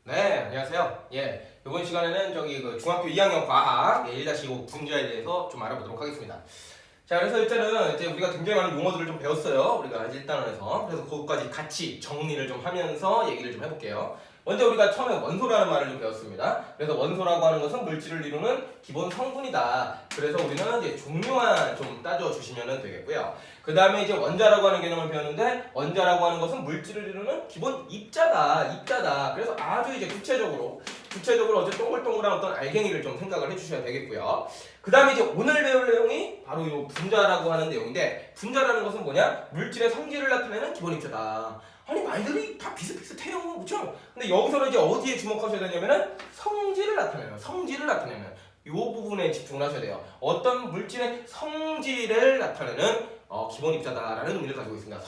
네, 안녕하세요. 이번 시간에는 중학교 2학년 과학 1-5 분자에 대해서 좀 알아보도록 하겠습니다. 자, 그래서 일단은 이제 우리가 굉장히 많은 용어들을 좀 배웠어요. 우리가 1단원에서. 그래서 그것까지 같이 정리를 좀 하면서 얘기를 좀 해볼게요. 먼저 우리가 처음에 원소라는 말을 좀 배웠습니다. 그래서 원소라고 하는 것은 물질을 이루는 기본 성분이다. 그래서 우리는 이제 종류만 좀 따져주시면 되겠고요. 그 다음에 이제 원자라고 하는 개념을 배웠는데, 원자라고 하는 것은 물질을 이루는 기본 입자다. 그래서 아주 이제 구체적으로 어제 동글동글한 어떤 알갱이를 좀 생각을 해주셔야 되겠고요. 그 다음에 이제 오늘 배울 내용이 바로 이 분자라고 하는 내용인데, 분자라는 것은 뭐냐? 물질의 성질을 나타내는 기본 입자다. 아니, 말들이 다 비슷비슷해요. 그쵸? 근데 여기서는 이제 어디에 주목하셔야 되냐면은 성질을 나타내는 이 부분에 집중을 하셔야 돼요. 어떤 물질의 성질을 나타내는 기본 입자다라는 의미를 가지고 있습니다.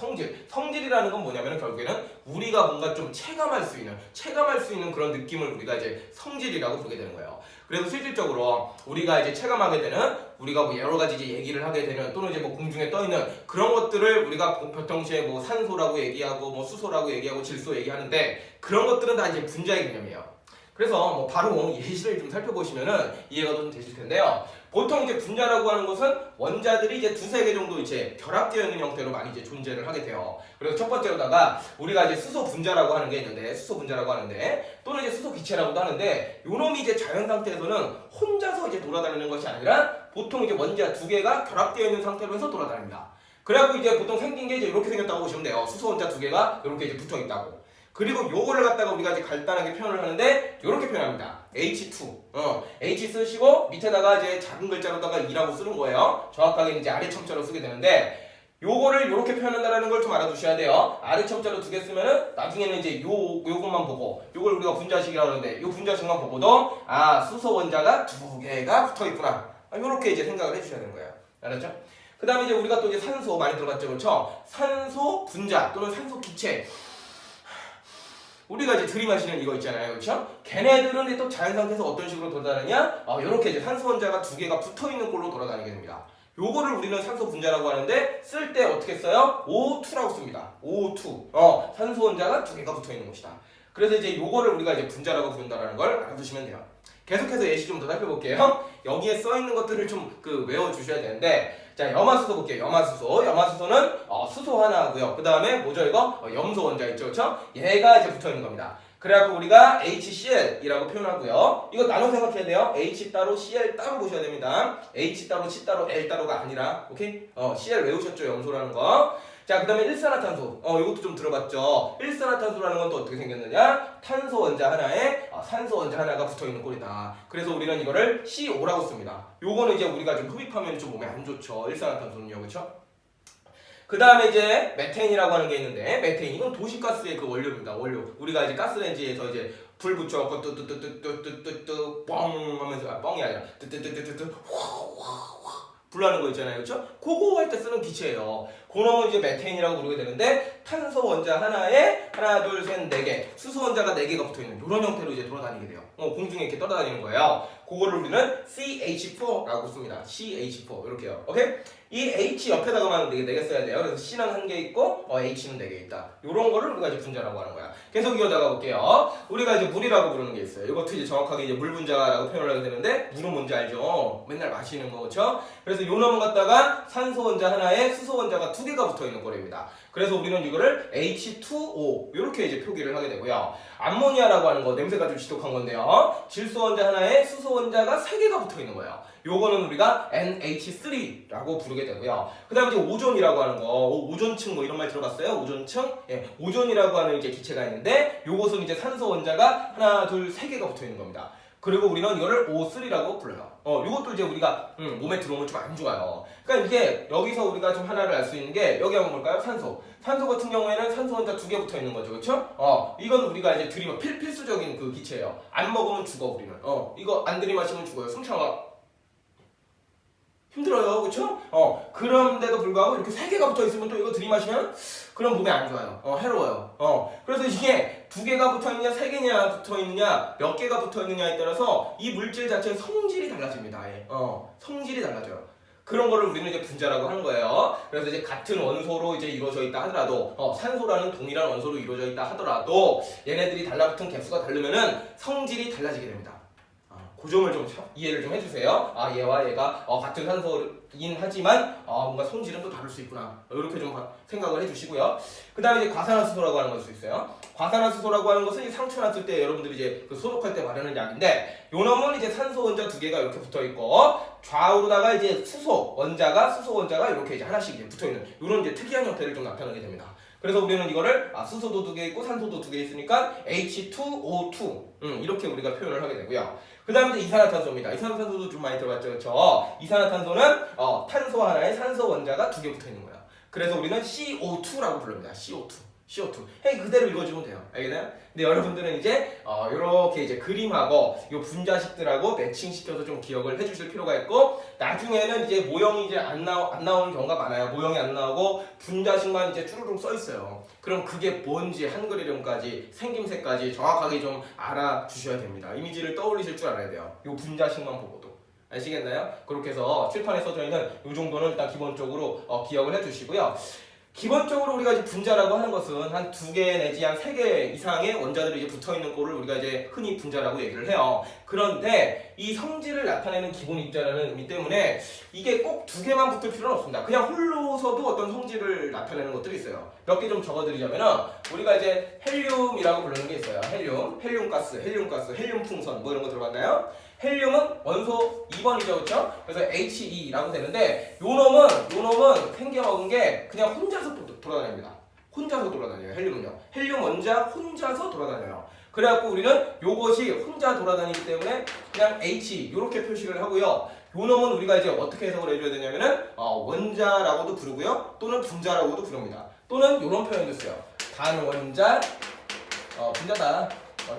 성질이라는 건 뭐냐면 결국에는 우리가 뭔가 좀 체감할 수 있는 그런 느낌을 우리가 이제 성질이라고 부르게 되는 거예요. 그래서 실질적으로 우리가 이제 체감하게 되는, 우리가 뭐 여러 가지 이제 얘기를 하게 되는, 또는 이제 뭐 공중에 떠 있는 그런 것들을 우리가 보통시에 뭐 산소라고 얘기하고 뭐 수소라고 얘기하고 질소 얘기하는데, 그런 것들은 다 이제 분자의 개념이에요. 그래서 뭐 바로 예시를 좀 살펴보시면은 이해가 좀 되실 텐데요. 보통 이제 분자라고 하는 것은 원자들이 이제 두세 개 정도 이제 결합되어 있는 형태로 많이 이제 존재를 하게 돼요. 그래서 첫 번째로다가 우리가 이제 수소 분자라고 하는 게 있는데, 또는 이제 수소 기체라고도 하는데, 요 놈이 이제 자연 상태에서는 혼자서 이제 돌아다니는 것이 아니라 보통 이제 원자 두 개가 결합되어 있는 상태로 해서 돌아다닙니다. 그래갖고 이제 보통 생긴 게 이제 이렇게 생겼다고 보시면 돼요. 수소 원자 두 개가 이렇게 이제 붙어 있다고. 그리고 요거를 갖다가 우리가 이제 간단하게 표현을 하는데, 요렇게 표현합니다. H2. H 쓰시고 밑에다가 이제 작은 글자로다가 2라고 쓰는 거예요. 정확하게 이제 아래 첨자로 쓰게 되는데, 요거를 요렇게 표현한다라는 걸 좀 알아두셔야 돼요. 아래 첨자로 두 개 쓰면은 나중에는 이제 요것만 보고, 요걸 우리가 분자식이라고 하는데, 요 분자식만 보고도 수소 원자가 두 개가 붙어 있구나. 요렇게 이제 생각을 해주셔야 되는 거예요. 알았죠? 그 다음에 이제 우리가 또 이제 산소 많이 들어봤죠, 그렇죠? 산소 분자 또는 산소 기체. 우리가 이제 들이마시는 이거 있잖아요, 그렇죠? 걔네들은 또 자연 상태에서 어떤 식으로 돌아다니냐? 이렇게 이제 산소 원자가 두 개가 붙어 있는 꼴로 돌아다니게 됩니다. 요거를 우리는 산소 분자라고 하는데, 쓸 때 어떻게 써요? O2라고 씁니다. O2. 산소 원자가 두 개가 붙어 있는 것이다. 그래서 이제 요거를 우리가 이제 분자라고 부른다라는 걸 알아두시면 돼요. 계속해서 예시 좀 더 살펴볼게요. 여기에 써 있는 것들을 좀 외워주셔야 되는데, 자, 염화수소 볼게요. 염화수소는 수소 하나고요. 그 다음에 뭐죠 이거? 염소 원자 있죠, 그렇죠? 얘가 이제 붙어 있는 겁니다. 그래갖고 우리가 HCl이라고 표현하고요. 이거 나눠 생각해야 돼요. H 따로 Cl 따로 보셔야 됩니다. H 따로 C 따로 L 따로가 아니라, 오케이? Cl 외우셨죠, 염소라는 거. 자, 그 다음에 일산화탄소. 이것도 좀 들어봤죠. 일산화탄소라는 건 또 어떻게 생겼느냐? 탄소 원자 하나에 산소 원자 하나가 붙어 있는 꼴이다. 그래서 우리는 이거를 CO 라고 씁니다. 요거는 이제 우리가 좀 흡입하면 좀 몸에 안 좋죠. 일산화탄소는요, 그렇죠? 그 다음에 이제 메테인이라고 하는 게 있는데, 메테인 이건 도시가스의 그 원료입니다. 우리가 이제 가스레인지에서 이제 불 붙여갖고 뜨뜨뜨뜨뜨뜨뜨 뻥 하면서, 뻥이 아니라 뜨뜨뜨뜨뜨 불나는 거 있잖아요, 그렇죠? 그거 할 때 쓰는 기체예요. 그놈은 이제 메테인이라고 부르게 되는데, 탄소 원자 하나에 하나, 둘, 셋, 네 개, 수소 원자가 네 개가 붙어 있는 이런 형태로 이제 돌아다니게 돼요. 공중에 이렇게 떠다니는 거예요. 그거를 우리는 CH4라고 씁니다. CH4 이렇게요. 오케이? 이 H 옆에다가만 네 개 써야 돼요. 그래서 C는 한 개 있고 H는 네 개 있다. 이런 거를 우리가 이제 분자라고 하는 거야. 계속 이어다가 볼게요. 우리가 이제 물이라고 부르는 게 있어요. 이것도 이제 정확하게 이제 물 분자라고 표현을 하게 되는데, 물은 뭔지 알죠? 맨날 마시는 거, 그렇죠? 그래서 요 놈은 갖다가 산소 원자 하나에 수소 원자가 두 개가 붙어 있는 거랍니다. 그래서 우리는 이거를 H2O 이렇게 이제 표기를 하게 되고요. 암모니아라고 하는 거, 냄새가 좀 지독한 건데요. 질소 원자 하나에 수소 원자가 세 개가 붙어 있는 거예요. 요거는 우리가 NH3라고 부르게 되고요. 그 다음에 이제 오존이라고 하는 거, 오존층 뭐 이런 말 들어봤어요? 오존층? 예, 오존이라고 하는 이제 기체가 있는데, 요것은 이제 산소 원자가 하나, 둘, 세 개가 붙어 있는 겁니다. 그리고 우리는 이거를 O3라고 불러요. 요것도 이제 우리가 몸에 들어오면 좀 안 좋아요. 그러니까 이게 여기서 우리가 좀 하나를 알 수 있는 게, 여기 한번 볼까요? 산소 같은 경우에는 산소 원자 두 개 붙어 있는 거죠, 그렇죠? 이건 우리가 이제 필수적인 그 기체예요. 안 먹으면 죽어 우리는. 이거 안 들이마시면 죽어요. 숨 참아. 힘들어요, 그렇죠? 그런데도 불구하고 이렇게 세 개가 붙어 있으면, 또 이거 들이마시면 그럼 몸에 안 좋아요. 해로워요. 그래서 이게 두 개가 붙어 있냐, 세 개냐 붙어 있느냐, 몇 개가 붙어 있느냐에 따라서 이 물질 자체의 성질이 달라집니다. 성질이 달라져요. 그런 거를 우리는 이제 분자라고 하는 거예요. 그래서 이제 같은 원소로 이제 이루어져 있다 하더라도, 산소라는 동일한 원소로 이루어져 있다 하더라도 얘네들이 달라붙은 개수가 다르면은 성질이 달라지게 됩니다. 그 점을 좀 이해를 좀 해주세요. 얘와 얘가 같은 산소인 하지만 뭔가 성질은 또 다를 수 있구나. 이렇게 좀 생각을 해주시고요. 그 다음에 이제 과산화수소라고 하는 것도 있어요. 과산화수소라고 하는 것은 상처 났을 때 여러분들이 이제 그 소독할 때 바르는 약인데, 요 놈은 이제 산소 원자 두 개가 이렇게 붙어 있고 좌우로다가 이제 수소 원자가 이렇게 이제 하나씩 이제 붙어 있는 이런 이제 특이한 형태를 좀 나타내게 됩니다. 그래서 우리는 이거를 수소도 두 개 있고 산소도 두 개 있으니까 H2O2 이렇게 우리가 표현을 하게 되고요. 그 다음에 이제 이산화탄소입니다. 이산화탄소도 좀 많이 들어봤죠, 그렇죠? 이산화탄소는 탄소 하나에 산소 원자가 두 개 붙어 있는 거예요. 그래서 우리는 CO2라고 부릅니다. CO2. 그대로 읽어주면 돼요. 알겠나요? 근데 여러분들은 이제 이렇게 이제 그림하고 이 분자식들하고 매칭시켜서 좀 기억을 해주실 필요가 있고, 나중에는 이제 모형이 이제 안 나오는 경우가 많아요. 모형이 안 나오고 분자식만 이제 쭈루룩 써 있어요. 그럼 그게 뭔지 한글 이름까지 생김새까지 정확하게 좀 알아주셔야 됩니다. 이미지를 떠올리실 줄 알아야 돼요. 이 분자식만 보고도. 아시겠나요? 그렇게 해서 칠판에 써져 있는 이 정도는 일단 기본적으로 기억을 해주시고요. 기본적으로 우리가 이제 분자라고 하는 것은 한 2개 내지 한 3개 이상의 원자들이 이제 붙어 있는 거를 우리가 이제 흔히 분자라고 얘기를 해요. 그런데 이 성질을 나타내는 기본 입자라는 의미 때문에 이게 꼭 2개만 붙을 필요는 없습니다. 그냥 홀로서도 어떤 성질을 나타내는 것들이 있어요. 몇 개 좀 적어드리자면은 우리가 이제 헬륨이라고 부르는 게 있어요. 헬륨가스, 헬륨 풍선 뭐 이런 거 들어봤나요? 헬륨은 원소 2번이죠, 그렇죠? 그래서 He라고 되는데 요 놈은 생겨먹은 게 그냥 혼자서 돌아다닙니다. 혼자서 돌아다녀요. 헬륨은요. 헬륨 원자 혼자서 돌아다녀요. 그래갖고 우리는 요것이 혼자 돌아다니기 때문에 그냥 H 요렇게 표시를 하고요. 요 놈은 우리가 이제 어떻게 해석을 해줘야 되냐면은 원자라고도 부르고요, 또는 분자라고도 부릅니다. 또는 요런 표현도 써요. 단원자 분자다.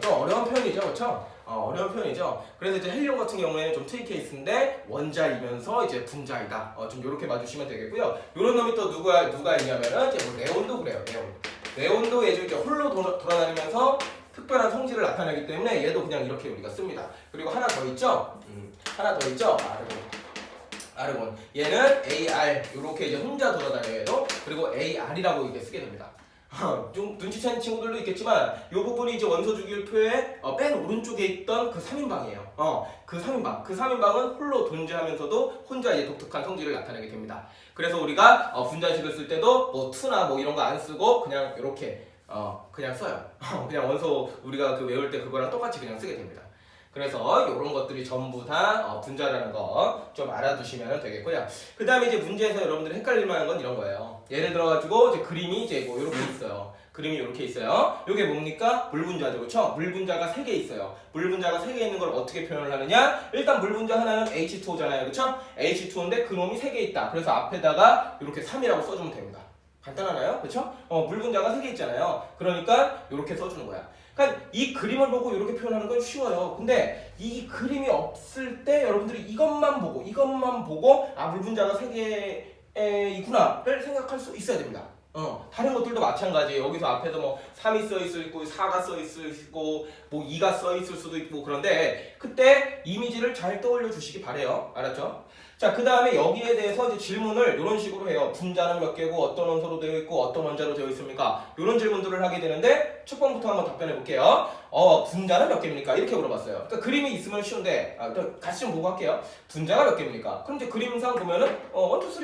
좀 어려운 표현이죠, 그렇죠? 어려운 표현이죠. 그래서 이제 헬륨 같은 경우에는 좀 특이 케이스인데 원자이면서 이제 분자이다. 좀 이렇게 봐주시면 되겠고요. 이런 놈이 또 누가 있냐면은 이제 뭐 네온도 그래요. 네온도 예전 이제 홀로 돌아다니면서 특별한 성질을 나타내기 때문에 얘도 그냥 이렇게 우리가 씁니다. 그리고 하나 더 있죠. 아르곤. 얘는 AR 이렇게 이제 혼자 돌아다녀요. 얘도. 그리고 AR이라고 이게 쓰게 됩니다. 좀 눈치챈 친구들도 있겠지만 이 부분이 이제 원소 주기율표의 맨 오른쪽에 있던 그 3인방이에요. 그 3인방은 홀로 존재하면서도 혼자 이제 독특한 성질을 나타내게 됩니다. 그래서 우리가 분자식을 쓸 때도 뭐 2나 뭐 이런 거 안 쓰고 그냥 이렇게 그냥 써요. 그냥 원소 우리가 그 외울 때 그거랑 똑같이 그냥 쓰게 됩니다. 그래서 이런 것들이 전부 다 분자라는 거 좀 알아두시면 되겠고요. 그 다음에 이제 문제에서 여러분들이 헷갈릴 만한 건 이런 거예요. 예를 들어가지고 이제 그림이 이제 뭐 이렇게 있어요. 그림이 이렇게 있어요. 이게 뭡니까? 물분자죠, 그렇죠? 물분자가 3개 있어요. 물분자가 3개 있는 걸 어떻게 표현을 하느냐? 일단 물분자 하나는 H2O잖아요, 그렇죠? H2O인데 그 놈이 3개 있다. 그래서 앞에다가 이렇게 3이라고 써주면 됩니다. 간단하나요? 그렇죠? 물분자가 3개 있잖아요. 그러니까 이렇게 써주는 거야. 그러니까 이 그림을 보고 이렇게 표현하는 건 쉬워요. 근데 이 그림이 없을 때 여러분들이 이것만 보고 물분자가 3개이구나를 생각할 수 있어야 됩니다. 다른 것들도 마찬가지예요. 여기서 앞에서 뭐 3이 써 있을 있고 4가 써 있을 있고 뭐 2가 써 있을 수도 있고, 그런데 그때 이미지를 잘 떠올려 주시기 바래요. 알았죠? 자, 그 다음에 여기에 대해서 이제 질문을 이런 식으로 해요. 분자는 몇 개고 어떤 원소로 되어 있고 어떤 원자로 되어 있습니까? 이런 질문들을 하게 되는데 첫 번부터 한번 답변해 볼게요. 분자는 몇 개입니까? 이렇게 물어봤어요. 그러니까 그림이 있으면 쉬운데 같이 좀 보고 할게요. 분자가 몇 개입니까? 그럼 이제 그림상 보면은 1,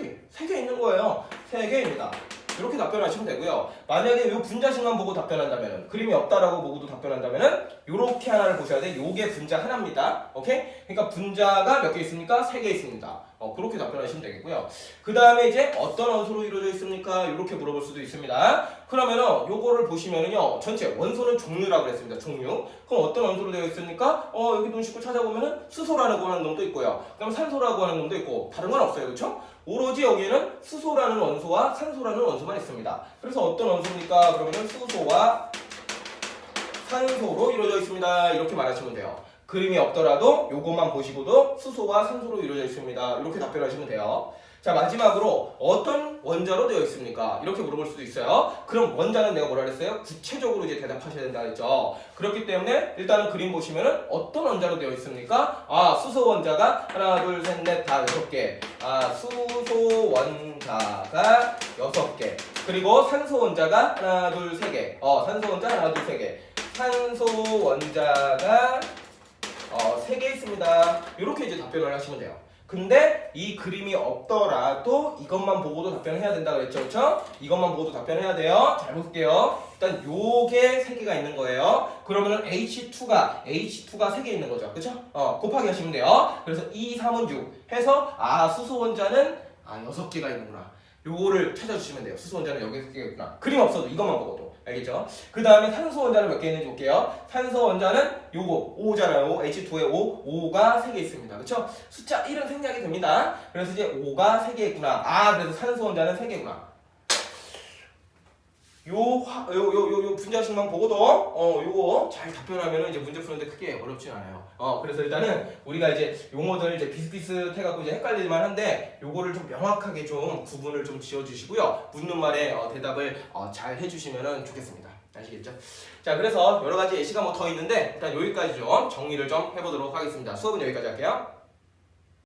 2, 3 개 있는 거예요. 3개입니다. 이렇게 답변하시면 되고요. 만약에 이 분자식만 보고 답변한다면은, 그림이 없다라고 보고도 답변한다면은 요렇게 하나를 보셔야 돼. 요게 분자 하나입니다. 오케이? 그러니까 분자가 몇 개 있습니까? 3개 있습니다. 그렇게 답변하시면 되겠고요. 그 다음에 이제 어떤 원소로 이루어져 있습니까? 이렇게 물어볼 수도 있습니다. 그러면은 요거를 보시면은요, 전체 원소는 종류라고 그랬습니다. 종류. 그럼 어떤 원소로 되어 있습니까? 여기 눈 씻고 찾아보면은 수소라고 하는 놈도 있고요. 그다음 산소라고 하는 놈도 있고, 다른 건 없어요, 그렇죠? 오로지 여기에는 수소라는 원소와 산소라는 원소만 있습니다. 그래서 어떤 원소입니까? 그러면은 수소와 산소로 이루어져 있습니다. 이렇게 말하시면 돼요. 그림이 없더라도 요것만 보시고도 수소와 산소로 이루어져 있습니다. 이렇게 답변하시면 돼요. 자, 마지막으로 어떤 원자로 되어 있습니까? 이렇게 물어볼 수도 있어요. 그럼 원자는 내가 뭐라 그랬어요? 구체적으로 이제 대답하셔야 된다 했죠. 그렇기 때문에 일단은 그림 보시면은 어떤 원자로 되어 있습니까? 아, 수소 원자가 하나, 둘, 셋, 넷, 다 6개. 아, 수소 원자가 6개. 그리고 산소 원자가 하나, 둘, 세 개. 산소 원자 하나, 둘, 세 개. 산소 원자가 3개 있습니다. 이렇게 이제 답변을 하시면 돼요. 근데 이 그림이 없더라도 이것만 보고도 답변을 해야 된다고 했죠. 그렇죠? 이것만 보고도 답변해야 돼요. 잘 볼게요. 일단 요게 3개가 있는 거예요. 그러면은 H2가 3개 있는 거죠. 그렇죠? 곱하기 하시면 돼요. 그래서 2, 3은 6 해서 수소 원자는 6개가 있는구나. 요거를 찾아주시면 돼요. 수소 원자는 여기 3개가 있구나. 그림 없어도 이것만 보고도. 알겠죠? 그 다음에 산소 원자는 몇 개 있는지 볼게요. 산소 원자는 요거 5잖아요. H2에 5가 3개 있습니다. 그쵸? 숫자 1은 생략이 됩니다. 그래서 이제 5가 3개 있구나. 그래서 산소 원자는 3개구나. 요 분자식만 보고도 요거 잘 답변하면 이제 문제 푸는데 크게 어렵진 않아요. 그래서 일단은 우리가 이제 용어들 이제 비슷비슷해갖고 이제 헷갈릴만 한데 요거를 좀 명확하게 좀 구분을 좀 지어주시고요. 묻는 말에 대답을 잘 해주시면 좋겠습니다. 아시겠죠? 자, 그래서 여러 가지 예시가 뭐 더 있는데 일단 여기까지 좀 정리를 좀 해보도록 하겠습니다. 수업은 여기까지 할게요.